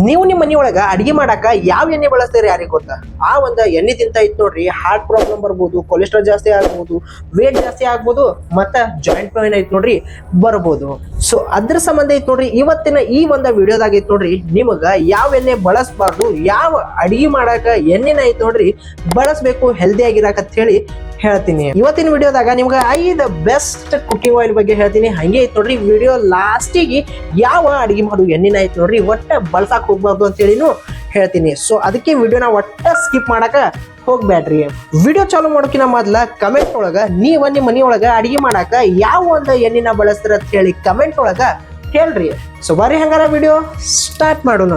ನೀವು ನಿಮ್ಮ ಮನೆಯೊಳಗ ಅಡಿಗೆ ಮಾಡಾಕ ಯಾವ ಎಣ್ಣೆ ಬಳಸ್ತೀರಿ ಯಾರಿಗೆ ಗೊತ್ತಾ? ಆ ಒಂದು ಎಣ್ಣೆ ತಿಂತ ಇತ್ತು ನೋಡ್ರಿ, ಹಾರ್ಟ್ ಪ್ರಾಬ್ಲಮ್ ಬರ್ಬೋದು, ಕೊಲೆಸ್ಟ್ರಾಲ್ ಜಾಸ್ತಿ ಆಗ್ಬೋದು, ವೇಟ್ ಜಾಸ್ತಿ ಆಗ್ಬೋದು, ಮತ್ತ ಜಾಯಿಂಟ್ ಪೇನ್ ಐತ್ ನೋಡ್ರಿ ಬರ್ಬೋದು. ಸೊ ಅದ್ರ ಸಂಬಂಧ ಐತ್ ನೋಡ್ರಿ ಇವತ್ತಿನ ಈ ಒಂದು ವಿಡಿಯೋದಾಗ ಐತ್ ನೋಡ್ರಿ ನಿಮಗ ಯಾವ ಎಣ್ಣೆ ಬಳಸಬಾರ್ದು, ಯಾವ ಅಡಿಗೆ ಮಾಡಾಕ ಎಣ್ಣೆನ ಐತ್ ನೋಡ್ರಿ ಬಳಸಬೇಕು ಹೆಲ್ದಿ ಆಗಿರಾಕ ಅಂತ ಹೇಳಿ ಹೇಳ್ತೀನಿ. ಇವತ್ತಿನ ವಿಡಿಯೋದಾಗ ನಿಮ್ಗೆ 5 ಬೆಸ್ಟ್ ಕುಕಿಂಗ್ ಆಯಿಲ್ ಬಗ್ಗೆ ಹೇಳ್ತೀನಿ. ಹಂಗೆ ಐತ್ ನೋಡ್ರಿ ವಿಡಿಯೋ ಲಾಸ್ಟಿಗೆ ಯಾವ ಅಡಿಗೆ ಮಾಡೋ ಎಣ್ಣೆನ ಐತ್ ನೋಡ್ರಿ ಒಟ್ಟ ಬಳಸಾಕ್ ಹೋಗ್ಬಾರ್ದು ಅಂತ ಹೇಳಿನೂ ಹೇಳ್ತೀನಿ. ಸೊ ಅದಕ್ಕೆ ವಿಡಿಯೋನ ಒಟ್ಟ ಸ್ಕಿಪ್ ಮಾಡಕ ಹೋಗ್ಬೇಡ್ರಿ. ವಿಡಿಯೋ ಚಾಲು ಮಾಡೋಕಿನ ಮೊದ್ಲ ಕಮೆಂಟ್ ಒಳಗ ನೀವ ನಿಮ್ಮ ಮನೆಯೊಳಗ ಅಡಿಗೆ ಮಾಡಾಕ ಯಾವ ಒಂದು ಎಣ್ಣೆನ ಬಳಸ್ತೀರ ಅಂತ ಹೇಳಿ ಕಮೆಂಟ್ ಒಳಗ ಹೇಳ್ರಿ. ಸೊ ಬರ್ರಿ ಹಂಗಾರ ವಿಡಿಯೋ ಸ್ಟಾರ್ಟ್ ಮಾಡೋಣ.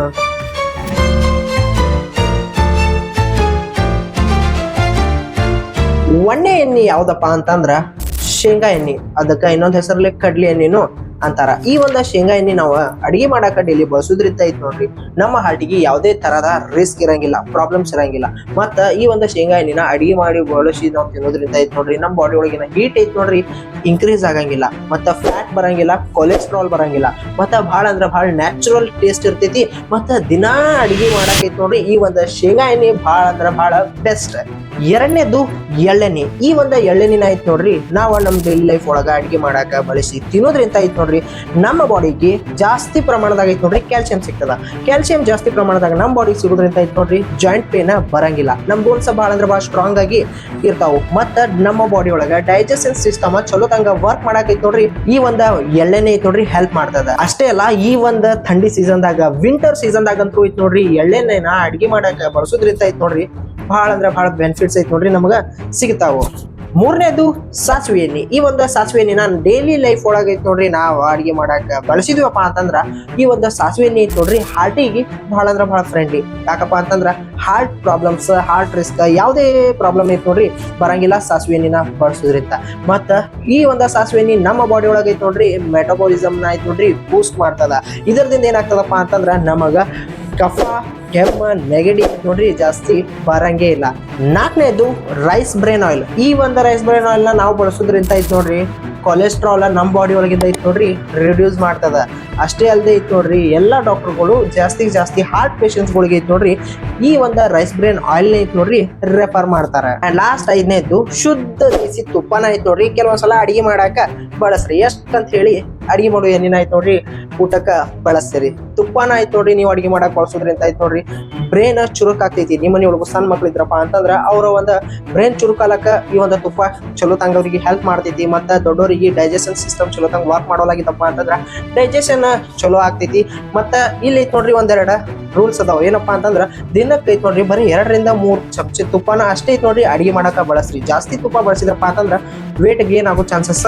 ಒಣ್ಣೆ ಎಣ್ಣೆ ಯಾವ್ದಪ್ಪ ಅಂತಂದ್ರ ಶೇಂಗಾ ಎಣ್ಣೆ, ಅದಕ್ಕ ಇನ್ನೊಂದ್ ಹೆಸರಲ್ಲಿ ಕಡ್ಲಿ ಎಣ್ಣೆನು ಅಂತಾರ. ಈ ಒಂದು ಶೇಂಗಾ ಎಣ್ಣೆ ನಾವು ಅಡಿಗೆ ಮಾಡಾಕ ಡೈಲಿ ಬಳಸೋದ್ರಿಂದ ಐತ್ ನೋಡ್ರಿ ನಮ್ಮ ಹಾರ್ಟಿಗೆ ಯಾವುದೇ ತರಹದ ರಿಸ್ಕ್ ಇರಂಗಿಲ್ಲ, ಪ್ರಾಬ್ಲಮ್ಸ್ ಇರಂಗಿಲ್ಲ. ಮತ್ತ ಈ ಒಂದು ಶೇಂಗಾ ಎಣ್ಣೆನ ಅಡಿಗೆ ಮಾಡಿ ಬಳಸಿ ನಾವು ತಿನ್ನೋದ್ರಿಂದ ಐತ್ ನೋಡ್ರಿ ನಮ್ಮ ಬಾಡಿ ಒಳಗಿನ ಹೀಟ್ ಐತ್ ನೋಡ್ರಿ ಇನ್ಕ್ರೀಸ್ ಆಗಂಗಿಲ್ಲ, ಮತ್ತ ಫ್ಯಾಟ್ ಬರಂಗಿಲ್ಲ, ಕೊಲೆಸ್ಟ್ರಾಲ್ ಬರಂಗಿಲ್ಲ, ಮತ್ತ ಬಹಳ ಅಂದ್ರ ಬಹಳ ನ್ಯಾಚುರಲ್ ಟೇಸ್ಟ್ ಇರ್ತೈತಿ. ಮತ್ತ ದಿನಾ ಅಡಿಗೆ ಮಾಡಾಕೈತ್ ನೋಡ್ರಿ ಈ ಒಂದು ಶೇಂಗಾ ಎಣ್ಣೆ ಬಹಳ ಅಂದ್ರ ಬಹಳ ಬೆಸ್ಟ್. ಎರಡನೇದು ಎಳ್ಳೆಣ್ಣೆ. ಈ ಒಂದು ಎಳ್ಳೆಣ್ಣಿನ ಐತ್ ನೋಡ್ರಿ ನಾವು ನಮ್ಮ ಡೈಲಿ ಲೈಫ್ ಒಳಗ ಅಡಿಗೆ ಮಾಡಾಕ ಬಳಸಿ ತಿನ್ನೋದ್ರಿಂದ ಐತ್ ನೋಡ್ರಿ ನಮ್ಮ ಬಾಡಿಗೆ ಜಾಸ್ತಿ ಪ್ರಮಾಣದಾಗ ಐತ್ ನೋಡ್ರಿ ಕ್ಯಾಲ್ಸಿಯಂ ಸಿಗ್ತದ. ಕ್ಯಾಲ್ಸಿಯಂ ಜಾಸ್ತಿ ಪ್ರಮಾಣದಾಗ ನಮ್ಮ ಬಾಡಿಗೆ ಸಿಗೋದ್ರಿಂದ ಐತ್ ನೋಡ್ರಿ ಜಾಯಿಂಟ್ ಪೇನ್ ಬರಂಗಿಲ್ಲ, ನಮ್ ಬೋನ್ಸ್ ಬಹಳ ಅಂದ್ರೆ ಬಹಳ ಸ್ಟ್ರಾಂಗ್ ಆಗಿ ಇರ್ತಾವು. ಮತ್ತ ನಮ್ಮ ಬಾಡಿ ಒಳಗ ಡೈಜೆಷನ್ ಸಿಸ್ಟಮ್ ಚಲೋ ತಂಗ ವರ್ಕ್ ಮಾಡಾಕ ಐತ್ ನೋಡ್ರಿ ಈ ಒಂದ ಎಳ್ಳೆಣ್ಣೆ ಐತ್ ನೋಡ್ರಿ ಹೆಲ್ಪ್ ಮಾಡ್ತದ. ಅಷ್ಟೇ ಅಲ್ಲ ಈ ಒಂದು ಥಂಡಿ ಸೀಸನ್ದಾಗ ವಿಂಟರ್ ಸೀಸನ್ದಾಗ ಅಂತೂ ಐತ್ ನೋಡ್ರಿ ಎಳ್ಳೆಣ್ಣೆನ ಅಡಿಗೆ ಮಾಡಾಕ ಬಳಸೋದ್ರಿಂದ ಐತ್ ನೋಡ್ರಿ ಬಹಳ ಅಂದ್ರೆ ಬಹಳ ಬೆನಿಫಿಟ್ಸ್ ಐತ್ ನೋಡ್ರಿ ನಮಗ ಸಿಗ್ತಾವು. ಮೂರನೇದು ಸಾಸಿವೆ ಎಣ್ಣೆ. ಈ ಒಂದು ಸಾಸಿವೆ ಎಣ್ಣೆ ನಾನು ಡೈಲಿ ಲೈಫ್ ಒಳಗ ಐತ್ ನೋಡ್ರಿ ನಾವು ಅಡಿಗೆ ಮಾಡಾಕ ಬಳಸಿದ್ವಪ್ಪ ಅಂತಂದ್ರ ಈ ಒಂದು ಸಾಸಿವೆ ಎಣ್ಣೆ ಐತ್ ನೋಡ್ರಿ ಹಾರ್ಟಿಗೆ ಬಹಳ ಅಂದ್ರ ಬಹಳ ಫ್ರೆಂಡ್ಲಿ. ಯಾಕಪ್ಪ ಅಂತಂದ್ರ ಹಾರ್ಟ್ ಪ್ರಾಬ್ಲಮ್ಸ್, ಹಾರ್ಟ್ ರಿಸ್ಕ್ ಯಾವುದೇ ಪ್ರಾಬ್ಲಮ್ ಐತ್ ನೋಡ್ರಿ ಬರಂಗಿಲ್ಲ ಸಾಸಿವೆ ಎಣ್ಣೆನ ಬಳಸೋದ್ರಿಂದ. ಮತ್ತ ಈ ಒಂದು ಸಾಸಿವೆ ಎಣ್ಣೆ ನಮ್ಮ ಬಾಡಿ ಒಳಗ ಐತ್ ನೋಡ್ರಿ ಮೆಟಬಾಲಿಸಮ್ ನ ಐತ್ ನೋಡ್ರಿ ಬೂಸ್ಟ್ ಮಾಡ್ತದ. ಇದರಿಂದ ಏನಾಗ್ತದಪ್ಪ ಅಂತಂದ್ರ ನಮಗ ಕಫ, ಕೆಮ್ಮ, ನೆಗಡಿ ನೋಡ್ರಿ ಜಾಸ್ತಿ ಬರಂಗೇ ಇಲ್ಲ. ನಾಲ್ಕನೇದು ರೈಸ್ ಬ್ರೇನ್ ಆಯಿಲ್. ಈ ಒಂದು ರೈಸ್ ಬ್ರೇನ್ ಆಯಿಲ್ ನ ನಾವು ಬಳಸೋದ್ರಿಂದ ಐತ್ ನೋಡ್ರಿ ಕೊಲೆಸ್ಟ್ರಾಲ್ ನಮ್ಮ ಬಾಡಿ ಒಳಗಿಂದ ಐತ್ ನೋಡ್ರಿ ರಿಡ್ಯೂಸ್ ಮಾಡ್ತದ. ಅಷ್ಟೇ ಅಲ್ಲದೆ ಐತ್ ನೋಡ್ರಿ ಎಲ್ಲಾ ಡಾಕ್ಟರ್ಗಳು ಜಾಸ್ತಿ ಹಾರ್ಟ್ ಪೇಷಂಟ್ಸ್ ಗಳಿಗೆ ಐತ್ ನೋಡ್ರಿ ಈ ಒಂದು ರೈಸ್ ಬ್ರೇನ್ ಆಯಿಲ್ ಐತ್ ನೋಡ್ರಿ ರೆಫರ್ ಮಾಡ್ತಾರೆ. ಅಂಡ್ ಲಾಸ್ಟ್ 5ನೇದು ಶುದ್ಧ ದೇಸಿ ತುಪ್ಪನ ಐತ್ ನೋಡ್ರಿ ಕೆಲವೊಂದ್ಸಲ ಅಡಿಗೆ ಮಾಡಾಕ ಬಳಸ್ರಿ. ಎಷ್ಟಂತ ಹೇಳಿ ಅಡಿಗೆ ಮಾಡೋ ಎಣ್ಣಿನ ಐತ್ ನೋಡ್ರಿ ಊಟಕ್ಕ ಬಳಸ್ತೀರಿ. ತುಪ್ಪನ ಐತ್ ನೋಡ್ರಿ ನೀವು ಅಡಿಗೆ ಮಾಡಕ್ ಬಳಸೋದ್ರಿಂದ ಐತ್ ನೋಡ್ರಿ ಬ್ರೇನ್ ಚುರುಕ್ ಆಗ್ತೈತಿ. ನಿಮ್ಮ ಮನೆಯೊಳಗ ಸಣ್ಣ ಮಕ್ಳು ಇದ್ರಪ್ಪ ಅಂತಂದ್ರ ಅವ್ರ ಒಂದು ಬ್ರೇನ್ ಚುರುಕಾಲಕ್ಕ ಈ ಒಂದು ತುಪ್ಪ ಚಲೋ ತಂಗ ಅವ್ರಿಗೆ ಹೆಲ್ಪ್ ಮಾಡ್ತೈತಿ. ಮತ್ತ ದೊಡ್ಡವರಿಗೆ ಡೈಜೆಷನ್ ಸಿಸ್ಟಮ್ ಚಲೋ ತಂಗ ವರ್ಕ್ ಮಾಡೋಲಾಗಿತ್ತಪ್ಪ ಅಂತಂದ್ರ ಡೈಜೆಷನ್ ಚಲೋ ಆಗ್ತೈತಿ. ಮತ್ತ ಇಲ್ಲಿ ಐತ್ ನೋಡ್ರಿ ಒಂದೆರಡು ರೂಲ್ಸ್ ಅದಾವ. ಏನಪ್ಪಾ ಅಂತಂದ್ರ ದಿನಕ್ಕೆ ಐತ್ ನೋಡ್ರಿ ಬರೀ 2 ರಿಂದ 3 ಚಮಚ ತುಪ್ಪನ ಅಷ್ಟೇ ಐತ್ ನೋಡ್ರಿ ಅಡಿಗೆ ಮಾಡಾಕ ಬಳಸ್ರಿ. ಜಾಸ್ತಿ ತುಪ್ಪ ಬಳಸಿದ್ರಪ್ಪ ಅಂತಂದ್ರ ವೇಟ್ ಗೇನ್ ಆಗೋ ಚಾನ್ಸಸ್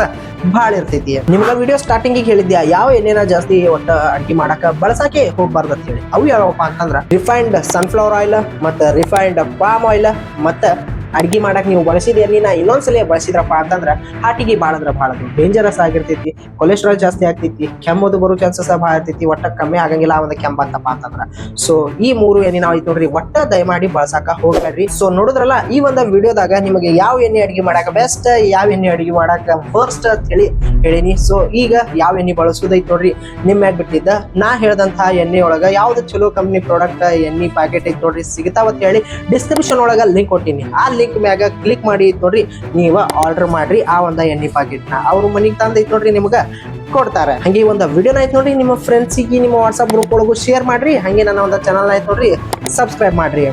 ಬಹಳ ಇರ್ತೈತಿ. ನಿಮ್ಗ ವಿಡಿಯೋ ಸ್ಟಾರ್ಟಿಂಗ್ ಹೇಳಿದ್ಯಾ ಯಾವ ಎಣ್ಣೆನ ಜಾಸ್ತಿ ಒಟ್ಟ ಅಡಿಗೆ ಮಾಡಾಕ ಬಳಸಾಕೆ ಹೋಗ್ಬಾರ್ದು ಅಂತ ಹೇಳಿ. ಅವು ಯಾವಪ್ಪ ಅಂತಂದ್ರ ರಿಫೈನ್ಡ್ ಸನ್ಫ್ಲವರ್ ಆಯಿಲ್, ಮತ್ತ ರಿಫೈನ್ಡ್ ಪಾಮ್ ಆಯಿಲ್, ಮತ್ತ ಅಡಿಗೆ ಮಾಡಕ್ ನೀವು ಬಳಸಿದ ಎಣ್ಣೆನ ಇನ್ನೊಂದ್ಸಲ ಬಳಸಿದ್ರಪ್ಪ ಅಂತಂದ್ರ ಹಾರ್ಟಿಗೆ ಬಹಳ ಅಂದ್ರ ಬಹಳ ಡೇಂಜರಸ್ ಆಗಿರ್ತೈತಿ. ಕೊಲೆಸ್ಟ್ರಾಲ್ ಜಾಸ್ತಿ ಆಗ್ತೈತಿ, ಕೆಮ್ಮೋದು ಬರೋ ಚಾನ್ಸಸ್ ಬಹಳ ಇರ್ತೈತಿ. ಒಟ್ಟ ಕಮ್ಮಿ ಆಗಂಗಿಲ್ಲ ಒಂದು ಕೆಮ್ಮ ಅಂತಪ್ಪ ಅಂತಂದ್ರ. ಸೊ ಈ 3 ಎಣ್ಣೆ ನಾವು ಐತ್ ನೋಡ್ರಿ ಒಟ್ಟ ದಯಮಾಡಿ ಬಳಸಾಕ ಹೋಗ್ಬೇಡ್ರಿ. ಸೊ ನೋಡಿದ್ರಲ್ಲ ಈ ಒಂದು ವಿಡಿಯೋದಾಗ ನಿಮಗೆ ಯಾವ ಎಣ್ಣೆ ಅಡಿಗೆ ಮಾಡಾಕ ಬೆಸ್ಟ್, ಯಾವ ಎಣ್ಣೆ ಅಡಿಗೆ ಮಾಡಾಕ ವರ್ಸ್ಟ್ ಅಂತ ಹೇಳಿ ಹೇಳಿನಿ. ಸೊ ಈಗ ಯಾವ ಎಣ್ಣೆ ಬಳಸೋದೈತ್ ನೋಡ್ರಿ ನಿಮ್ ಮ್ಯಾಗ ಬಿಟ್ಟಿದ್ದ. ನಾ ಹೇಳ್ದಂತಹ ಎಣ್ಣೆ ಒಳಗ ಯಾವ್ದು ಚಲೋ ಕಂಪ್ನಿ ಪ್ರಾಡಕ್ಟ್ ಎಣ್ಣೆ ಪ್ಯಾಕೆಟ್ ಐತ್ ನೋಡ್ರಿ ಸಿಗ್ತಾವತ್ ಹೇಳಿ ಡಿಸ್ಕ್ರಿಪ್ಷನ್ ಒಳಗ ಲಿಂಕ್ ಕೊಟ್ಟಿನಿ. ಆ ಲಿಂಕ್ ಮ್ಯಾಗ ಕ್ಲಿಕ್ ಮಾಡಿ ನೋಡ್ರಿ ನೀವ ಆರ್ಡರ್ ಮಾಡ್ರಿ ಆ ಒಂದು ಎಣ್ಣೆ ಪ್ಯಾಕೆಟ್ ನ ಅವ್ರ ಮನಿಗ್ ತಂದೈತ್ ನೋಡ್ರಿ ನಿಮ್ಗ ಕೊಡ್ತಾರೆ. ಹಂಗೆ ಒಂದು ವಿಡಿಯೋನ ಐತ್ ನೋಡ್ರಿ ನಿಮ್ಮ ಫ್ರೆಂಡ್ಸಿಗೆ ನಿಮ್ಮ ವಾಟ್ಸ್ಆಪ್ ಗ್ರೂಪ್ ಒಳಗೂ ಶೇರ್ ಮಾಡ್ರಿ. ಹಂಗೆ ನನ್ನ ಒಂದು ಚಾನಲ್ ಐತ್ ನೋಡ್ರಿ ಸಬ್ಸ್ಕ್ರೈಬ್ ಮಾಡ್ರಿ.